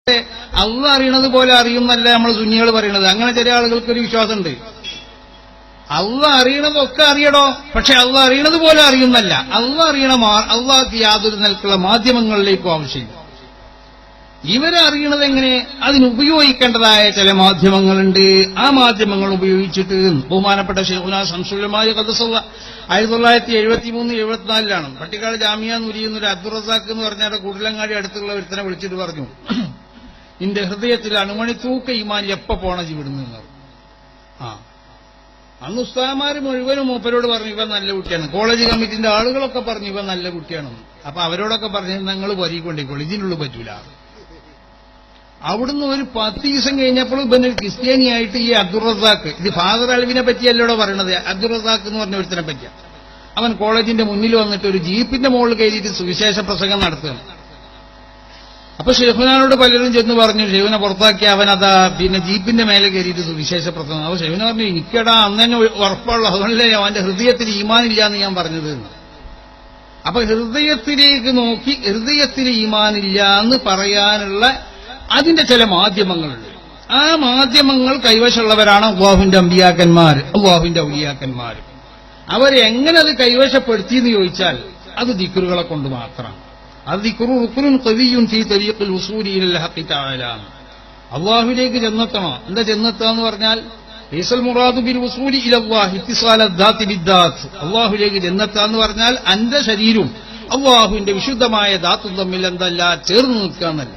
അള്ളാഹ് അറിയണത് പോലെ അറിയുന്നല്ല നമ്മൾ സുന്നികൾ പറയണത്. അങ്ങനെ ചില ആളുകൾക്കൊരു വിശ്വാസമുണ്ട്. അള്ളാഹ് അറിയണതൊക്കെ അറിയണോ, പക്ഷെ അള്ളാഹ് അറിയണത് പോലെ അറിയുന്നല്ല. അള്ളാഹ് അറിയണ അള്ളാഹ്ക്ക് യാതൊരു നിലക്കുള്ള മാധ്യമങ്ങളിലേക്കും ആവശ്യമില്ല. ഇവരറിയണത് എങ്ങനെ? അതിനുപയോഗിക്കേണ്ടതായ ചില മാധ്യമങ്ങളുണ്ട്. ആ മാധ്യമങ്ങൾ ഉപയോഗിച്ചിട്ട് ബഹുമാനപ്പെട്ട ശൈഖുനാ ശംസുൽ ഖദ്ദസല്ലാഹ് 1973-74 പട്ടിക്കാട് ജാമിയ നുരിയുന്നൊരു അബ്ദുൾ റസാഖ് എന്ന് പറഞ്ഞാൽ കുടിലങ്ങാടി അടുത്തുള്ള ഒരുത്തനെ വിളിച്ചിട്ട് പറഞ്ഞു, നിന്റെ ഹൃദയത്തിൽ അണുമണിത്തൂക്ക ഈമാൻ എപ്പോ പോണ ജീവിടുന്നു. അന്ന് ഉസ്താദന്മാര് മുഴുവനും മൂപ്പരോട് പറഞ്ഞു ഇവൻ നല്ല കുട്ടിയാണ്. കോളേജ് കമ്മിറ്റിന്റെ ആളുകളൊക്കെ പറഞ്ഞു ഇവൻ നല്ല കുട്ടിയാണെന്ന്. അപ്പൊ അവരോടൊക്കെ പറഞ്ഞു നിങ്ങൾ വരികൊണ്ടിക്കോളൂ, ഇതിനുള്ളിൽ പറ്റൂല. അവിടുന്ന് ഒരു 10 ദിവസം കഴിഞ്ഞപ്പോൾ ഇവന് ക്രിസ്ത്യാനിയായിട്ട് ഈ അബ്ദുൾ റസാഖ്, ഇത് ഫാദർ അൽവിനെ പറ്റിയല്ലോടോ പറയണത്, അബ്ദുൾ റസാഖ് എന്ന് പറഞ്ഞ ഒരുത്തനെ പറ്റിയ, അവൻ കോളേജിന്റെ മുന്നിൽ വന്നിട്ട് ഒരു ജീപ്പിന്റെ മുകളിൽ കയറിയിട്ട് സുവിശേഷ പ്രസംഗം നടത്തുകയാണ്. അപ്പൊ ഷെയ്ഖുനാനോട് പലരും ചെന്ന് പറഞ്ഞു ഷെയ്ഖുനെ പുറത്താക്കി അവൻ അതാ പിന്നെ ജീപ്പിന്റെ മേലെ കയറിയിട്ട് സുവിശേഷ പ്രസംഗം. അപ്പൊ ഷെയ്ഖുന പറഞ്ഞു എനിക്കടാ അന്നെ ഉറപ്പുള്ള, അതുകൊണ്ടല്ലേ അവന്റെ ഹൃദയത്തിൽ ഈമാനില്ല എന്ന് ഞാൻ പറഞ്ഞത്. അപ്പൊ ഹൃദയത്തിലേക്ക് നോക്കി ഹൃദയത്തിൽ ഈമാനില്ല എന്ന് പറയാനുള്ള അതിന്റെ ചില മാധ്യമങ്ങളുണ്ട്. ആ മാധ്യമങ്ങൾ കൈവശമുള്ളവരാണ് അല്ലാഹുവിന്റെ അമ്പിയാക്കന്മാർ, അല്ലാഹുവിന്റെ ഔലിയാക്കന്മാർ. അവരെങ്ങനെ അത് കൈവശപ്പെടുത്തി എന്ന് ചോദിച്ചാൽ അത് ദിക്റുകളെ കൊണ്ട് മാത്രമാണ്. അത് ദിക്റു റുക്നുൻ ഖവിയ്യുൻ ഫീ തരീഖിൽ വുസൂലി ഇലൽ ഹഖ് തആല. അല്ലാഹുവിലേക്ക് ചെന്നെത്തണോ? എന്താ ചെന്നെത്താന്ന് പറഞ്ഞാൽ ലൈസൽ മുറാദു ബിൽ വുസൂലി ഇലല്ലാഹി ഇത്തിസാല ദാത്തി ബിദ്ദാത്ത്. അല്ലാഹുവിലേക്ക് ചെന്നെത്താന്ന് പറഞ്ഞാൽ അന്റെ ശരീരവും അല്ലാഹുവിന്റെ വിശുദ്ധമായ ദാത്തും തമ്മിൽ എന്തല്ല ചേർന്ന് നിൽക്കാന്നല്ല,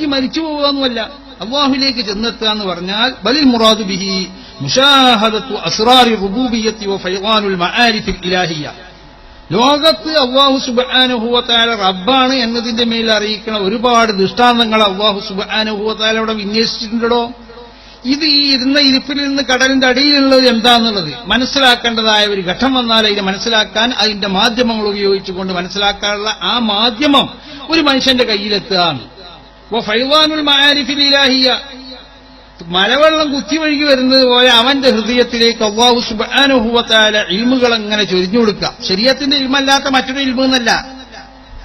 ഈ മരിച്ചു പോകാന്നുമല്ല. അല്ലാഹുവിലേക്ക് ചെന്നെത്തുക എന്ന് പറഞ്ഞാൽ ബലിൽ മുറാദു ബിഹി മുശാഹദത്തു അസ്റാരി റുബൂബിയ്യത്തി വ ഫൈളാനുൽ മആരിഫിൽ ഇലാഹിയ്യ. ലോകത്ത് അല്ലാഹു സുബ്ഹാനഹു വ തആല റബ്ബാണ് എന്നതിന്റെ മേൽ അറിയിക്കുന്ന ഒരുപാട് ദൃഷ്ടാന്തങ്ങൾ അല്ലാഹു സുബ്ഹാനഹു വ തആല അവിടെ വിന്യസിച്ചിട്ടുണ്ടോ? ഇത് ഈ ഇരുന്ന ഇരിപ്പിൽ നിന്ന് കടലിന്റെ അടിയിലുള്ളത് എന്താണെന്നുള്ളത് മനസ്സിലാക്കേണ്ടതായ ഒരു ഘട്ടം വന്നാൽ അതിനെ മനസ്സിലാക്കാൻ അതിന്റെ മാധ്യമങ്ങൾ ഉപയോഗിച്ചുകൊണ്ട് മനസ്സിലാക്കാനുള്ള ആ മാധ്യമം ഒരു മനുഷ്യന്റെ കയ്യിലെത്തുകയാണ്. ഫൈളാനുൽ മആരിഫിൽ ഇലാഹിയ്യ, മലവെള്ളം കുത്തിവഴുകി വരുന്നത് പോലെ അവന്റെ ഹൃദയത്തിലേക്ക് അല്ലാഹു സുബ്ഹാനഹു വ തആല ഇൽമുകൾ അങ്ങനെ ചൊരിഞ്ഞു കൊടുക്കുക. ശരീഅത്തിന്റെ ഇൽമല്ലാത്ത മറ്റൊരു ഇൽമെന്നല്ല.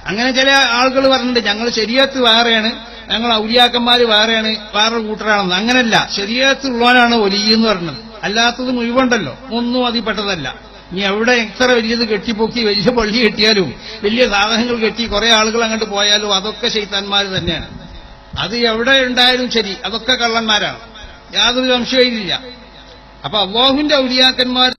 അങ്ങനെ ചില ആളുകൾ പറഞ്ഞിട്ടുണ്ട് ഞങ്ങൾ ശരീഅത്ത് വേറെയാണ്, ഞങ്ങൾ ഔലിയാക്കന്മാർ വേറെയാണ്, വേറെ കൂട്ടരാണെന്ന്. അങ്ങനെയല്ല, ശരീഅത്ത് ഉള്ളവനാണ് വലിയ എന്ന് പറഞ്ഞത്. അല്ലാത്തത് മുഴുവണ്ടല്ലോ, ഒന്നും അതിൽപ്പെട്ടതല്ല. ഇനി എവിടെ എത്ര വലിയത് കെട്ടിപ്പൊക്കി വലിയ പള്ളി കെട്ടിയാലും വലിയ സാധനങ്ങൾ കെട്ടി കുറെ ആളുകൾ അങ്ങോട്ട് പോയാലും അതൊക്കെ ശൈത്താന്മാർ തന്നെയാണ്. അത് എവിടെ ഉണ്ടായാലും ശരി, അതൊക്കെ കള്ളന്മാരാണ്, യാതൊരു സംശയമില്ല. അപ്പൊ അല്ലാഹുവിന്റെ ഔലിയാക്കന്മാർ